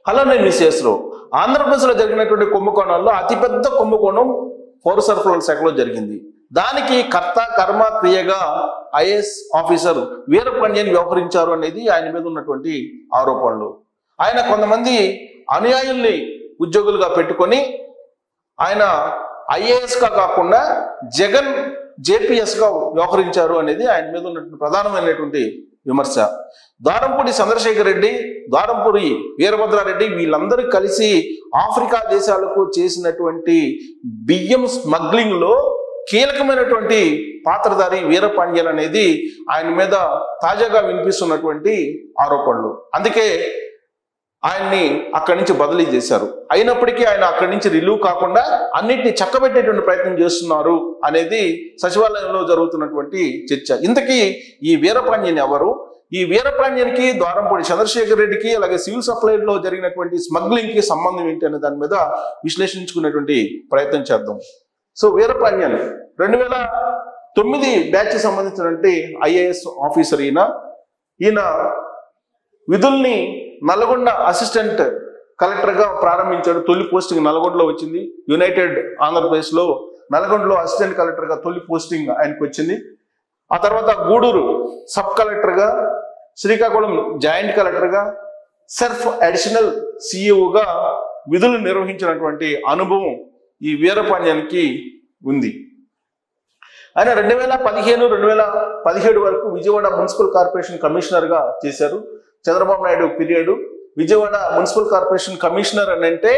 Hello నేను మిస్సెస్లో ఆంధ్రప్రదేశ్లో జరిగినటువంటి కుంభకోణాల్లో అతిపెద్ద కుంభకోణం పౌర సరఫరాల శాఖలో జరిగింది. దానికి కర్త కర్మ క్రియగా ఐఏఎస్ ఆఫీసర్ వీరపాండ్యన్ వ్యవహరించారు అనేది ఆయన మీద ఉన్నటువంటి ఆరోపణలు. ఆయన కొంతమంది అనుయాయుల్ని ఉద్యోగులుగా పెట్టుకొని ఆయన ఐఏఎస్గా కాకుండా జగన్ జేపీఎస్గా వ్యవహరించారు అనేది ఆయన మీద ఉన్నటువంటి ప్రధానమైనటువంటి విమర్శ. ద్వారంపూడి చంద్రశేఖర్ రెడ్డి, ద్వారంపూడి వీరభద్రారెడ్డి వీళ్ళందరూ కలిసి ఆఫ్రికా దేశాలకు చేసినటువంటి బియ్యం స్మగ్లింగ్ లో కీలకమైనటువంటి పాత్రధారి వీరపాండ్యన్ అనేది ఆయన మీద తాజాగా వినిపిస్తున్నటువంటి ఆరోపణలు. అందుకే ఆయన్ని అక్కడి నుంచి బదిలీ చేశారు. అయినప్పటికీ ఆయన అక్కడి నుంచి రిలీవ్ కాకుండా అన్నింటినీ చక్కబెట్టేటువంటి ప్రయత్నం చేస్తున్నారు అనేది సచివాలయంలో జరుగుతున్నటువంటి చర్చ. ఇంతకీ ఈ వీరపాండ్యన్ ఎవరు? ఈ వీరపాండ్యన్కి ద్వారంపూడి చంద్రశేఖర్ రెడ్డికి అలాగే సివిల్ సప్లైలో జరిగినటువంటి స్మగ్లింగ్ కి సంబంధం ఏంటి అనే దాని మీద విశ్లేషించుకునేటువంటి ప్రయత్నం చేద్దాం. సో వీరపాండ్యన్ 2009 బ్యాచ్ సంబంధించినటువంటి ఐఏఎస్ ఆఫీసర్. ఈయన విధుల్ని నల్గొండ అసిస్టెంట్ కలెక్టర్గా ప్రారంభించాడు. తొలి పోస్టింగ్ నల్గొండలో వచ్చింది. యునైటెడ్ ఆంధ్రప్రదేశ్లో నల్గొండలో అసిస్టెంట్ కలెక్టర్గా తొలి పోస్టింగ్ ఆయనకు వచ్చింది. ఆ తర్వాత గూడూరు సబ్ కలెక్టర్గా, శ్రీకాకుళం జాయింట్ కలెక్టర్గా, సెర్ఫ్ అడిషనల్ సిఇఓగా విధులు నిర్వహించినటువంటి అనుభవం ఈ వీరపాండ్యానికి ఉంది. ఆయన 2015-2017 వరకు విజయవాడ మున్సిపల్ కార్పొరేషన్ కమిషనర్గా చేశారు. Chandrababu Naidu period Vijayawada municipal corporation commissioner అని అంటే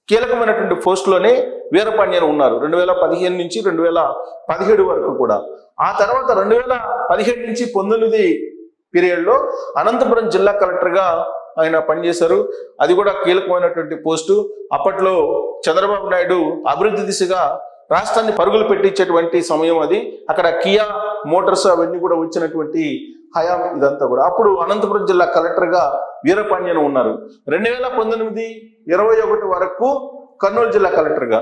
కీలకమైనటువంటి పోస్టులోనే వీరపాండ్యన్ ఉన్నారు 2015 నుంచి 2017 వరకు కూడా. ఆ తర్వాత 2017 నుంచి 19 పీరియడ్లో అనంతపురం జిల్లా కలెక్టర్గా ఆయన పనిచేశారు. అది కూడా కీలకమైనటువంటి పోస్టు. అప్పట్లో చంద్రబాబు నాయుడు అభివృద్ధి దిశగా రాష్ట్రాన్ని పరుగులు పెట్టించేటువంటి సమయం అది. అక్కడ కియా మోటార్స్ అవన్నీ కూడా వచ్చినటువంటి హయాం ఇదంతా కూడా. అప్పుడు అనంతపురం జిల్లా కలెక్టర్గా వీరపాండ్యన్ ఉన్నారు. 2019-21 వరకు కర్నూలు జిల్లా కలెక్టర్గా.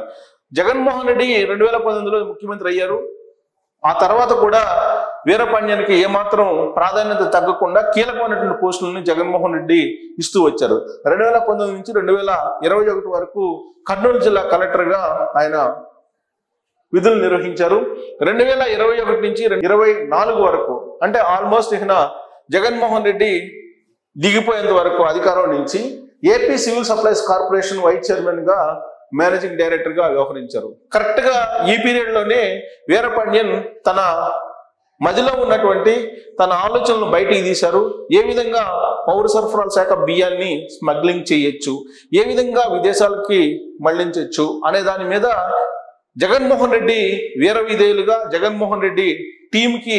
జగన్మోహన్ రెడ్డి 2019లో ముఖ్యమంత్రి అయ్యారు. ఆ తర్వాత కూడా వీరపాండ్యానికి ఏమాత్రం ప్రాధాన్యత తగ్గకుండా కీలకమైనటువంటి పోస్టులను జగన్మోహన్ రెడ్డి ఇస్తూ వచ్చారు. 2019 నుంచి 2021 వరకు కర్నూలు జిల్లా కలెక్టర్గా ఆయన విధులు నిర్వహించారు. 2021 నుంచి 2024 వరకు అంటే ఆల్మోస్ట్ ఇక జగన్మోహన్ రెడ్డి దిగిపోయేంత వరకు అధికారం నుంచి AP civil supplies corporation vice chairman గా, మేనేజింగ్ డైరెక్టర్ గా వ్యవహరించారు. కరెక్ట్ గా ఈ పీరియడ్ లోనే వీరపాండ్యన్ తన మధ్యలో ఉన్నటువంటి తన ఆలోచనలు బయటికి తీశారు. ఏ విధంగా పౌర సరఫరాల శాఖ బియ్యాన్ని స్మగ్లింగ్ చేయొచ్చు, ఏ విధంగా విదేశాలకి మళ్లించవచ్చు అనే దాని మీద జగన్మోహన్ రెడ్డి వీర విధేయులుగా జగన్మోహన్ రెడ్డి టీంకి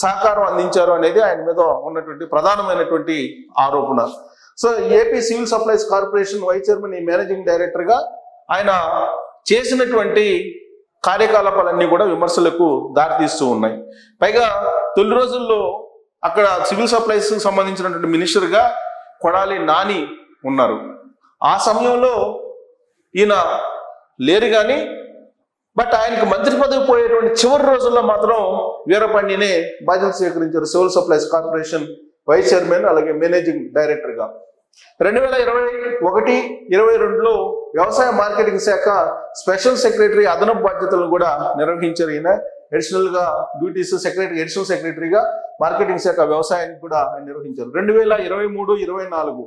సహకారం అందించారు అనేది ఆయన మీద ఉన్నటువంటి ప్రధానమైనటువంటి ఆరోపణ. So AP civil supplies corporation vice chairman managing director గా ఆయన చేసినటువంటి కార్యకలాపాలన్నీ కూడా విమర్శలకు దారితీస్తూ ఉన్నాయి. పైగా తొలి రోజుల్లో అక్కడ సివిల్ సప్లైస్ సంబంధించినటువంటి మినిస్టర్గా కొడాలి నాని ఉన్నారు. ఆ సమయంలో ఈయన లేరు కానీ బట్ ఆయనకు మంత్రి పదవి పోయేటువంటి చివరి రోజుల్లో మాత్రం వీరపాండ్యనే బాధ్యతలు స్వీకరించారు civil supplies corporation vice chairman అలాగే మేనేజింగ్ డైరెక్టర్గా. 2021-22లో వ్యవసాయ మార్కెటింగ్ శాఖ స్పెషల్ సెక్రటరీ అదనపు బాధ్యతలను కూడా నిర్వహించారు. ఈయన అడిషనల్ గా డ్యూటీస్ అడిషనల్ సెక్రటరీగా మార్కెటింగ్ శాఖ వ్యవసాయానికి కూడా నిర్వహించారు. 2023-24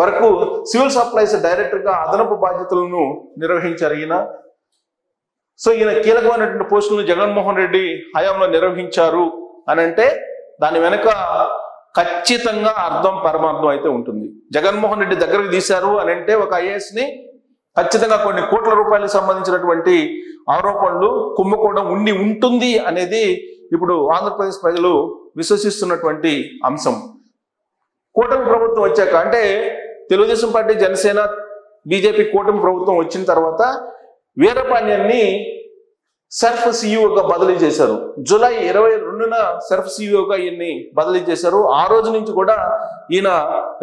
వరకు సివిల్ సప్లైస్ డైరెక్టర్ గా అదనపు బాధ్యతలను నిర్వహించారు ఈయన. సో ఈయన కీలకమైనటువంటి పోస్టులను జగన్మోహన్ రెడ్డి హయాంలో నిర్వహించారు అని అంటే దాని వెనుక ఖచ్చితంగా అర్థం పరమార్థం అయితే ఉంటుంది. జగన్మోహన్ రెడ్డి దగ్గరకు తీశారు అని అంటే ఒక ఐఏఎస్ ని ఖచ్చితంగా కొన్ని కోట్ల రూపాయలకు సంబంధించినటువంటి ఆరోపణలు కుంభకోణం ఉండి ఉంటుంది అనేది ఇప్పుడు ఆంధ్రప్రదేశ్ ప్రజలు విశ్వసిస్తున్నటువంటి అంశం. కూటమి ప్రభుత్వం వచ్చాక అంటే తెలుగుదేశం పార్టీ, జనసేన, బీజేపీ కూటమి ప్రభుత్వం వచ్చిన తర్వాత వీరపాండ్యాన్ని సెర్ఫ్ సిఇఓగా బదిలీ చేశారు. జూలై 22న సెర్ఫ్ సిఇఓగా ఈయన్ని బదిలీ చేశారు. ఆ రోజు నుంచి కూడా ఈయన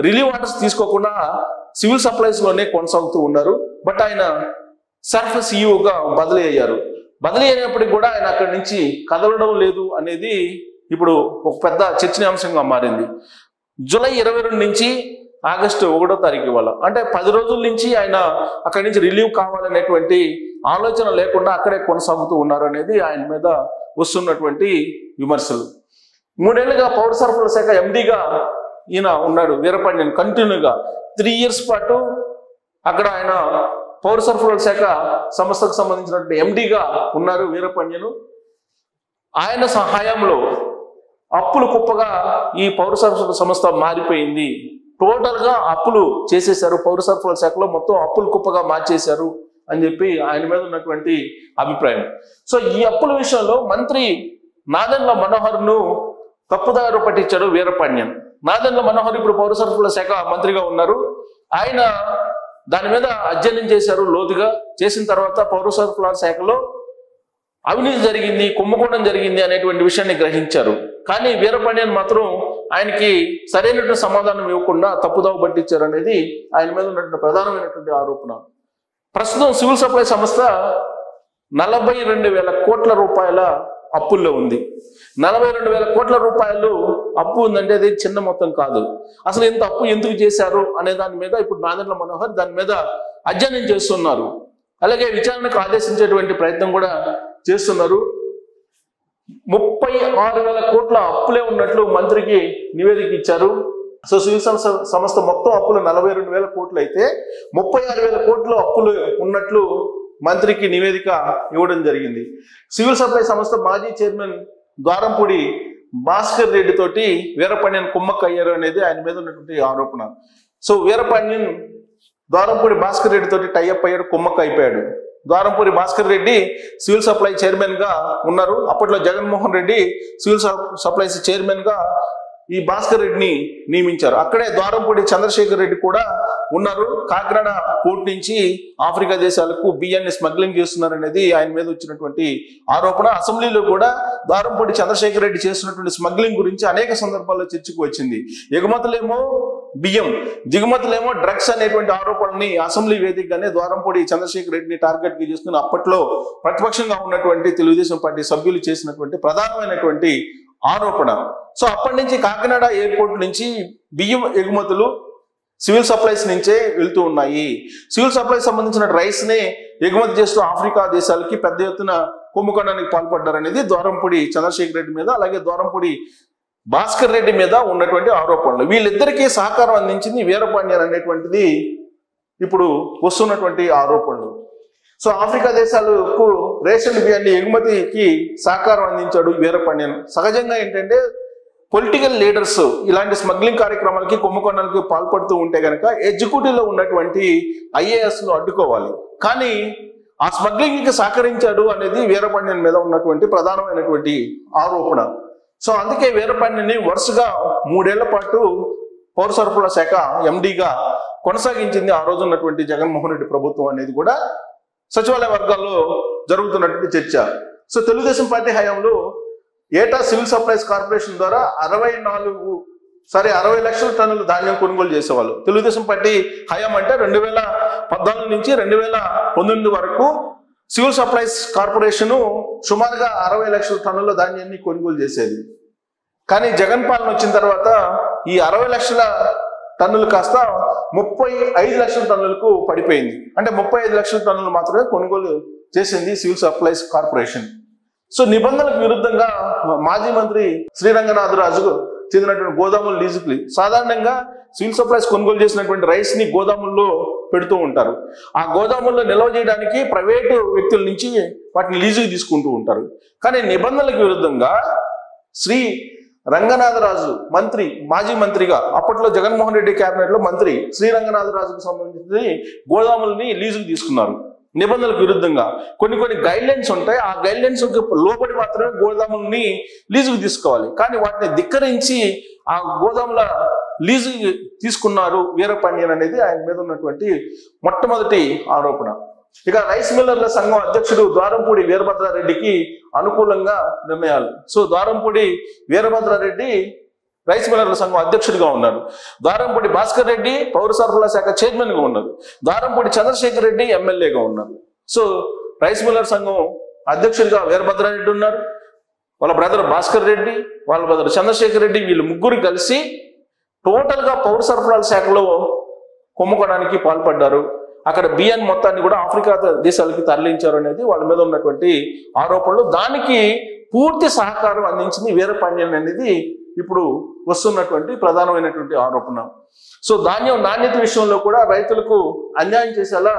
రిలీవ్ ఆర్డర్స్ తీసుకోకుండా సివిల్ సప్లైస్ లోనే కొనసాగుతూ ఉన్నారు. బట్ ఆయన సెర్ఫ్ సిఇఓగా బదిలీ అయ్యారు. బదిలీ అయినప్పటికీ కూడా ఆయన అక్కడి నుంచి కదలడం లేదు అనేది ఇప్పుడు ఒక పెద్ద చర్చనీయాంశంగా మారింది. జూలై 22 నుంచి ఆగస్టు 1వ తారీఖు ఇవాళ. అంటే 10 రోజుల నుంచి ఆయన అక్కడి నుంచి రిలీవ్ కావాలనేటువంటి ఆలోచన లేకుండా అక్కడే కొనసాగుతూ ఉన్నారు అనేది ఆయన మీద వస్తున్నటువంటి విమర్శలు. 3 ఏళ్లుగా పౌర సరఫరాల శాఖ ఎండీగా ఈయన ఉన్నాడు వీరపాండ్యన్. కంటిన్యూగా 3 years పాటు అక్కడ ఆయన పౌర సరఫరాల శాఖ సంస్థకు సంబంధించినటువంటి ఎండీగా ఉన్నారు వీరపాండ్యన్. ఆయన సహాయంలో అప్పులు కుప్పగా ఈ పౌర సరఫరాల సంస్థ మారిపోయింది. టోటల్ గా అప్పులు చేసేశారు, పౌర సరఫరాల శాఖలో మొత్తం అప్పులు కుప్పగా మార్చేశారు అని చెప్పి ఆయన మీద ఉన్నటువంటి అభిప్రాయం. సో ఈ అప్పుల విషయంలో మంత్రి నాదెండ్ల మనోహర్ ను తప్పుదారు పట్టించాడు వీరపాండ్యన్. నాదెండ్ల మనోహర్ ఇప్పుడు పౌర సరఫరాల శాఖ మంత్రిగా ఉన్నారు. ఆయన దాని మీద అధ్యయనం చేశారు లోతుగా. చేసిన తర్వాత పౌర సరఫరాల శాఖలో అవినీతి జరిగింది, కుంభకోణం జరిగింది అనేటువంటి విషయాన్ని గ్రహించారు. కానీ వీరపాండ్యన్ మాత్రం ఆయనకి సరైనటువంటి సమాధానం ఇవ్వకుండా తప్పుదావ పట్టించారు అనేది ఆయన మీద ఉన్నటువంటి ప్రధానమైనటువంటి ఆరోపణ. ప్రస్తుతం సివిల్ సప్లై సంస్థ 42,000 కోట్ల రూపాయల అప్పుల్లో ఉంది. 42,000 కోట్ల రూపాయలు అప్పు ఉందంటే అది చిన్న మొత్తం కాదు. అసలు ఇంత అప్పు ఎందుకు చేశారు అనే దాని మీద ఇప్పుడు నాదెండ్ల మనోహర్ దాని మీద అధ్యయనం చేస్తున్నారు. అలాగే విచారణకు ఆదేశించేటువంటి ప్రయత్నం కూడా చేస్తున్నారు. 36,000 కోట్ల అప్పులే ఉన్నట్లు మంత్రికి నివేదిక ఇచ్చారు. సో సివిల్ సంస్థ మొత్తం అప్పులు 42,000 కోట్లు అయితే 36,000 కోట్ల అప్పులు ఉన్నట్లు మంత్రికి నివేదిక ఇవ్వడం జరిగింది. సివిల్ సప్లై సంస్థ మాజీ చైర్మన్ ద్వారంపూడి భాస్కర్ రెడ్డి తోటి వీరపాండ్యన్ కుమ్మక్క అయ్యారు అనేది ఆయన మీద ఉన్నటువంటి ఆరోపణ. సో వీరపాండ్యన్ ద్వారంపూడి భాస్కర్ రెడ్డి తోటి టైఅప్ అయ్యాడు, కుమ్మక్క అయిపోయాడు. Dwarampudi Bhaskar Reddy civil supply chairman గా ఉన్నారు. అప్పట్లో Jaganmohan Reddy civil supplies chairman గా ఈ భాస్కర్ రెడ్డిని నియమించారు. అక్కడే ద్వారంపూడి చంద్రశేఖర్ రెడ్డి కూడా ఉన్నారు. కాకినాడ పోర్ట్ నుంచి ఆఫ్రికా దేశాలకు బియ్యాన్ని స్మగ్లింగ్ చేస్తున్నారు అనేది ఆయన మీద వచ్చినటువంటి ఆరోపణ. అసెంబ్లీలో కూడా ద్వారంపూడి చంద్రశేఖర్ రెడ్డి చేస్తున్నటువంటి స్మగ్లింగ్ గురించి అనేక సందర్భాల్లో చర్చకు వచ్చింది. ఎగుమతులేమో బియ్యం, దిగుమతులేమో డ్రగ్స్ అనేటువంటి ఆరోపణని అసెంబ్లీ వేదికగానే ద్వారంపూడి చంద్రశేఖర్ రెడ్డిని టార్గెట్ గా చేసుకుని అప్పట్లో ప్రతిపక్షంగా ఉన్నటువంటి తెలుగుదేశం పార్టీ సభ్యులు చేసినటువంటి ప్రధానమైనటువంటి ఆరోపణ. సో అప్పటి నుంచి కాకినాడ ఎయిర్పోర్ట్ నుంచి బియ్యం ఎగుమతులు సివిల్ సప్లైస్ నుంచే వెళ్తూ ఉన్నాయి. సివిల్ సప్లైస్ సంబంధించిన రైస్ ని ఎగుమతి చేస్తూ ఆఫ్రికా దేశాలకి పెద్ద ఎత్తున కుంభకోణానికి పాల్పడ్డారనేది ద్వారంపూడి చంద్రశేఖర్ రెడ్డి మీద అలాగే ద్వారంపూడి భాస్కర్ రెడ్డి మీద ఉన్నటువంటి ఆరోపణలు. వీళ్ళిద్దరికీ సహకారం అందించింది వీరపాండ్యన్ అనేటువంటిది ఇప్పుడు వస్తున్నటువంటి ఆరోపణలు. సో ఆఫ్రికా దేశాలకు రేషన్ బియ్యాన్ని ఎగుమతికి సహకారం అందించాడు వీరపాండ్యన్. సహజంగా ఏంటంటే పొలిటికల్ లీడర్స్ ఇలాంటి స్మగ్లింగ్ కార్యక్రమాలకి కుంభకోణాలకి పాల్పడుతూ ఉంటే కనుక ఎగ్జిక్యూటివ్ లో ఉన్నటువంటి IAS ను అడ్డుకోవాలి. కానీ ఆ స్మగ్లింగ్ కి సహకరించాడు అనేది వీరపాండ్యన్ మీద ఉన్నటువంటి ప్రధానమైనటువంటి ఆరోపణ. సో అందుకే వీరపాండ్యన్ని వరుసగా 3 ఏళ్ల పాటు పౌర సరఫరాల శాఖ ఎండీగా కొనసాగించింది ఆ రోజు ఉన్నటువంటి జగన్మోహన్ రెడ్డి ప్రభుత్వం అనేది కూడా సచివాలయ వర్గాల్లో జరుగుతున్నటువంటి చర్చ. సో తెలుగుదేశం పార్టీ హయాంలో ఏటా సివిల్ సప్లైస్ కార్పొరేషన్ ద్వారా 60 లక్షల టన్నుల ధాన్యం కొనుగోలు చేసేవాళ్ళు. తెలుగుదేశం పార్టీ హయాం అంటే 2014 నుంచి 2019 వరకు సివిల్ సప్లైస్ కార్పొరేషన్ సుమారుగా 60 లక్షల టన్నుల ధాన్యాన్ని కొనుగోలు చేసేది. కానీ జగన్ పాలన వచ్చిన తర్వాత ఈ 60 లక్షల టన్నులు కాస్త 35 లక్షల టన్నులకు పడిపోయింది. అంటే 35 లక్షల టన్నులు మాత్రమే కొనుగోలు చేసింది సివిల్ సప్లైస్ కార్పొరేషన్. సో నిబంధనలకు విరుద్ధంగా మాజీ మంత్రి శ్రీరంగనాథరాజు చెందినటువంటి గోదాములు లీజుకి సాధారణంగా సివిల్ సప్లైస్ కొనుగోలు చేసినటువంటి రైస్ ని గోదాముల్లో పెడుతూ ఉంటారు. ఆ గోదాముల్లో నిల్వ చేయడానికి ప్రైవేటు వ్యక్తుల నుంచి వాటిని లీజుకి తీసుకుంటూ ఉంటారు. కానీ నిబంధనలకు విరుద్ధంగా శ్రీ రంగనాథరాజు మంత్రి, మాజీ మంత్రిగా అప్పట్లో జగన్మోహన్ రెడ్డి కేబినెట్ లో మంత్రి శ్రీ రంగనాథరాజుకు సంబంధించి గోదాములని లీజుకు తీసుకున్నారు. నిబంధనలకు విరుద్ధంగా కొన్ని గైడ్ లైన్స్ ఉంటాయి. ఆ గైడ్ లైన్స్ లోబడి మాత్రమే గోదాములని లీజుకు తీసుకోవాలి. కానీ వాటిని ధిక్కరించి ఆ గోదాముల లీజు తీసుకున్నారు వీరపాండ్యన్ అనేది ఆయన మీద ఉన్నటువంటి మొట్టమొదటి ఆరోపణ. ఇక రైస్ మిల్లర్ల సంఘం అధ్యక్షుడు ద్వారంపూడి వీరభద్రారెడ్డికి అనుకూలంగా నిర్ణయాలు. సో ద్వారంపూడి వీరభద్రారెడ్డి రైస్ మిల్లర్ల సంఘం అధ్యక్షుడిగా ఉన్నారు. ద్వారంపూడి భాస్కర్ రెడ్డి పౌర సరఫరాల శాఖ చైర్మన్ గా ఉన్నారు. ద్వారంపూడి చంద్రశేఖర్ రెడ్డి ఎమ్మెల్యేగా ఉన్నారు. సో రైస్ మిల్లర్ సంఘం అధ్యక్షుడిగా వీరభద్రారెడ్డి ఉన్నారు. వాళ్ళ బ్రదర్ భాస్కర్ రెడ్డి, వాళ్ళ బ్రదర్ చంద్రశేఖర్ రెడ్డి, వీళ్ళు ముగ్గురు కలిసి టోటల్ గా పౌర సరఫరాల శాఖలో కుంభకోణానికి పాల్పడ్డారు. అక్కడ బియ్యాన్ని మొత్తాన్ని కూడా ఆఫ్రికా దేశాలకి తరలించారు అనేది వాళ్ళ మీద ఉన్నటువంటి ఆరోపణలు. దానికి పూర్తి సహకారం అందించింది వీరపాండ్యన్ అనేది ఇప్పుడు వస్తున్నటువంటి ప్రధానమైనటువంటి ఆరోపణ. సో ధాన్యం నాణ్యత విషయంలో కూడా రైతులకు అన్యాయం చేసేలా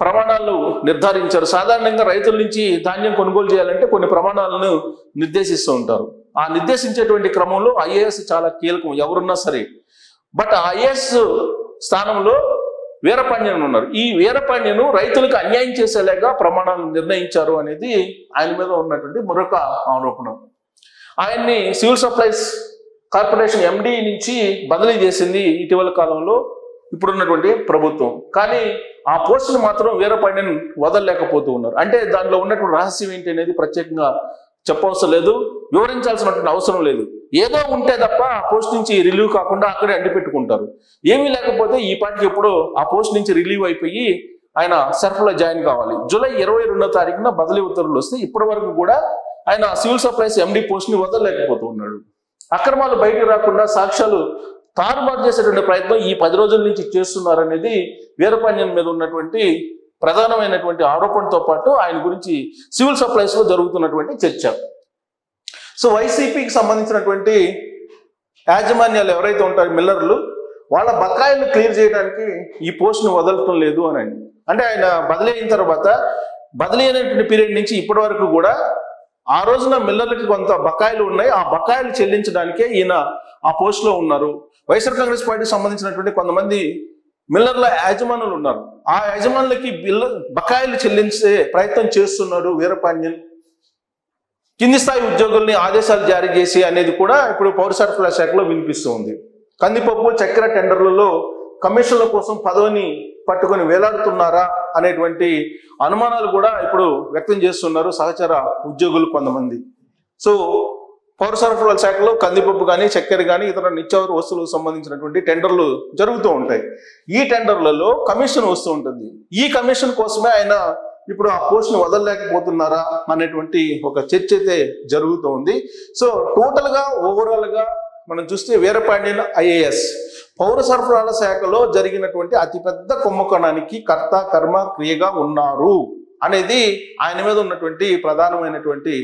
ప్రమాణాలు నిర్ధారించారు. సాధారణంగా రైతుల నుంచి ధాన్యం కొనుగోలు చేయాలంటే కొన్ని ప్రమాణాలను నిర్దేశిస్తూ ఉంటారు. ఆ నిర్దేశించేటువంటి క్రమంలో ఐఏఎస్ చాలా కీలకం ఎవరున్నా సరే. బట్ ఐఏఎస్ స్థానంలో వీరపాండ్యన్ ఉన్నారు. ఈ వీరపాండ్యను రైతులకు అన్యాయం చేసేలాగా ప్రమాణాలు నిర్ణయించారు అనేది ఆయన మీద ఉన్నటువంటి మరొక ఆరోపణ. ఆయన్ని సివిల్ సప్లైస్ కార్పొరేషన్ ఎండి నుంచి బదిలీ చేసింది ఇటీవల కాలంలో ఇప్పుడున్నటువంటి ప్రభుత్వం. కానీ ఆ పోస్టును మాత్రం వీరపాండ్యన్ వదలలేకపోతూ ఉన్నారు. అంటే దానిలో ఉన్నటువంటి రహస్యం ఏంటి అనేది ప్రత్యేకంగా చెప్పవసరం లేదు, వివరించాల్సినటువంటి అవసరం లేదు. ఏదో ఉంటే తప్ప ఆ పోస్ట్ నుంచి రిలీవ్ కాకుండా అక్కడే అంటి పెట్టుకుంటారు. ఏమీ లేకపోతే ఈ పాటికి ఎప్పుడో ఆ పోస్ట్ నుంచి రిలీవ్ అయిపోయి ఆయన సర్ఫ్లో జాయిన్ కావాలి. జూలై 22వ తారీఖున బదిలీ ఉత్తర్వులు వస్తే ఇప్పటి వరకు కూడా ఆయన సివిల్ సప్లైస్ ఎండి పోస్ట్ ని వదలలేకపోతూ ఉన్నాడు. అక్రమాలు బయటకు రాకుండా సాక్ష్యాలు తారుమారు చేసేటువంటి ప్రయత్నం ఈ 10 రోజుల నుంచి చేస్తున్నారనేది వీరపాండ్యన్ మీద ఉన్నటువంటి ప్రధానమైనటువంటి ఆరోపణతో పాటు ఆయన గురించి సివిల్ సప్లైస్ లో జరుగుతున్నటువంటి చర్చ. సో వైసీపీకి సంబంధించినటువంటి యాజమాన్యాలు ఎవరైతే ఉంటారో మిల్లర్లు, వాళ్ళ బకాయిలు క్లియర్ చేయడానికి ఈ పోస్ట్ను వదలటం లేదు అని. అంటే ఆయన బదిలీ అయిన తర్వాత బదిలీ అయినటువంటి పీరియడ్ నుంచి ఇప్పటి వరకు కూడా ఆ రోజున మిల్లర్లకి కొంత బకాయిలు ఉన్నాయి. ఆ బకాయిలు చెల్లించడానికే ఈయన ఆ పోస్ట్ లో ఉన్నారు. వైఎస్ఆర్ కాంగ్రెస్ పార్టీకి సంబంధించినటువంటి కొంతమంది మిల్లర్ల యాజమానులు ఉన్నారు. ఆ యాజమానులకి బకాయిలు చెల్లించే ప్రయత్నం చేస్తున్నాడు వీరపాండ్యన్. కింది స్థాయి ఉద్యోగుల్ని ఆదేశాలు జారీ చేసి అనేది కూడా ఇప్పుడు పౌర సరఫరాల శాఖలో వినిపిస్తూ ఉంది. కందిపప్పు చక్కెర టెండర్లలో కమిషన్ల కోసం పదవిని పట్టుకొని వేలాడుతున్నారా అనేటువంటి అనుమానాలు కూడా ఇప్పుడు వ్యక్తం చేస్తున్నారు సహచర ఉద్యోగులు కొంతమంది. సో పౌర సరఫరాల శాఖలో కందిపప్పు కానీ చక్కెర కానీ ఇతర నిత్యావసర వస్తువులకు సంబంధించినటువంటి టెండర్లు జరుగుతూ ఉంటాయి. ఈ టెండర్లలో కమిషన్ వస్తూ ఉంటుంది. ఈ కమిషన్ కోసమే ఆయన ఇప్పుడు ఆ పోస్ట్ ని వదలలేకపోతున్నారా అనేటువంటి ఒక చర్చ అయితే జరుగుతూ ఉంది. సో టోటల్ గా ఓవరాల్ గా మనం చూస్తే వీరపాండ్యన్ ఐఏఎస్ పౌర సరఫరాల శాఖలో జరిగినటువంటి అతిపెద్ద కుంభకోణానికి కర్త కర్మ క్రియగా ఉన్నారు అనేది ఆయన మీద ఉన్నటువంటి ప్రధానమైనటువంటి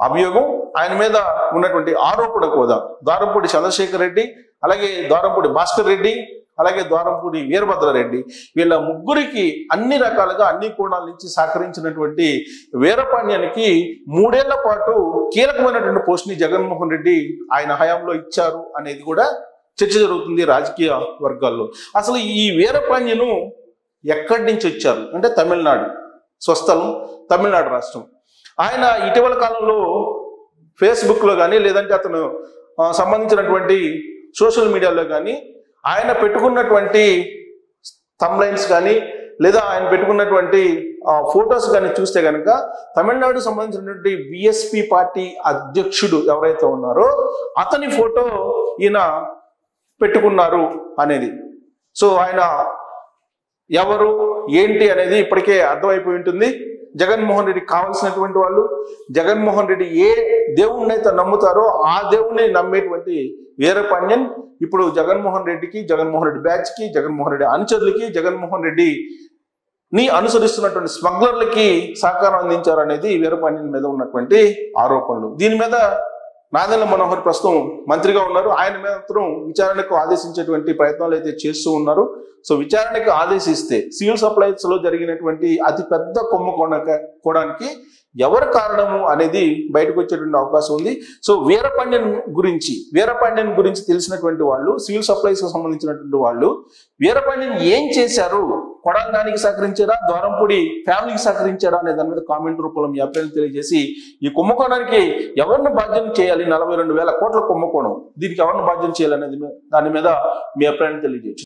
అభియోగం. ఆయన మీద ఉన్నటువంటి ఆరోపణ కూడా ద్వారంపూడి చంద్రశేఖర్ రెడ్డి, అలాగే ద్వారంపూడి భాస్కర్ రెడ్డి, అలాగే ద్వారంపూడి వీరభద్రారెడ్డి, వీళ్ళ ముగ్గురికి అన్ని రకాలుగా అన్ని కోణాల నుంచి సహకరించినటువంటి వీరపాండ్యానికి 3 ఏళ్ల పాటు కీలకమైనటువంటి పోస్ట్ ని జగన్మోహన్ రెడ్డి ఆయన హయాంలో ఇచ్చారు అనేది కూడా చర్చ జరుగుతుంది రాజకీయ వర్గాల్లో. అసలు ఈ వీరపాండ్యను ఎక్కడి నుంచి వచ్చారు అంటే తమిళనాడు, స్వస్థలం తమిళనాడు రాష్ట్రం. ఆయన ఇటీవల కాలంలో ఫేస్బుక్ లో కానీ లేదంటే అతను సంబంధించినటువంటి సోషల్ మీడియాలో కానీ ఆయన పెట్టుకున్నటువంటి థంబ్లైన్స్ కానీ లేదా ఆయన పెట్టుకున్నటువంటి ఫొటోస్ కానీ చూస్తే కనుక తమిళనాడు సంబంధించినటువంటి బిఎస్పి పార్టీ అధ్యక్షుడు ఎవరైతే ఉన్నారో అతని ఫోటో ఈయన పెట్టుకున్నారు అనేది. సో ఆయన ఎవరు ఏంటి అనేది ఇప్పటికే అర్థమైపోయి ఉంటుంది. జగన్మోహన్ రెడ్డికి కావాల్సినటువంటి వాళ్ళు, జగన్మోహన్ రెడ్డి ఏ దేవుణ్ణి అయితే నమ్ముతారో ఆ దేవుణ్ణి నమ్మేటువంటి వీరపాండ్యన్ ఇప్పుడు జగన్మోహన్ రెడ్డికి, జగన్మోహన్ రెడ్డి బ్యాచ్ కి, జగన్మోహన్ రెడ్డి అనుచరులకి, జగన్మోహన్ రెడ్డిని అనుసరిస్తున్నటువంటి స్మగ్లర్లకి సహకారం అందించారు అనేది వీరపాండ్యన్ మీద ఉన్నటువంటి ఆరోపణలు. దీని మీద నాదెండ్ల మనోహర్ ప్రస్తుతం మంత్రిగా ఉన్నారు. ఆయన మాత్రం విచారణకు ఆదేశించేటువంటి ప్రయత్నాలు అయితే చేస్తూ ఉన్నారు. సో విచారణకు ఆదేశిస్తే సివిల్ సప్లైస్ లో జరిగినటువంటి అతి పెద్ద కుంభకోణానికి ఎవరు కారణము అనేది బయటకు వచ్చేటువంటి అవకాశం ఉంది. సో వీరపాండ్యన్ గురించి తెలిసినటువంటి వాళ్ళు, సివిల్ సప్లైస్ కు సంబంధించినటువంటి వాళ్ళు వీరపాండ్యన్ ఏం చేశారు, కొడాలి నానికి సహకరించారా, ద్వారంపూడి ఫ్యామిలీకి సహకరించారా అనే దాని మీద కామెంట్ రూపంలో మీ అభిప్రాయం తెలియజేసి ఈ కుంభకోణానికి ఎవరిని బాధ్యం చేయాలి, 42,000 కోట్ల కుంభకోణం, దీనికి ఎవరిని బాధ్యం చేయాలి అనేది దాని మీద మీ అభిప్రాయం తెలియజేయచ్చు.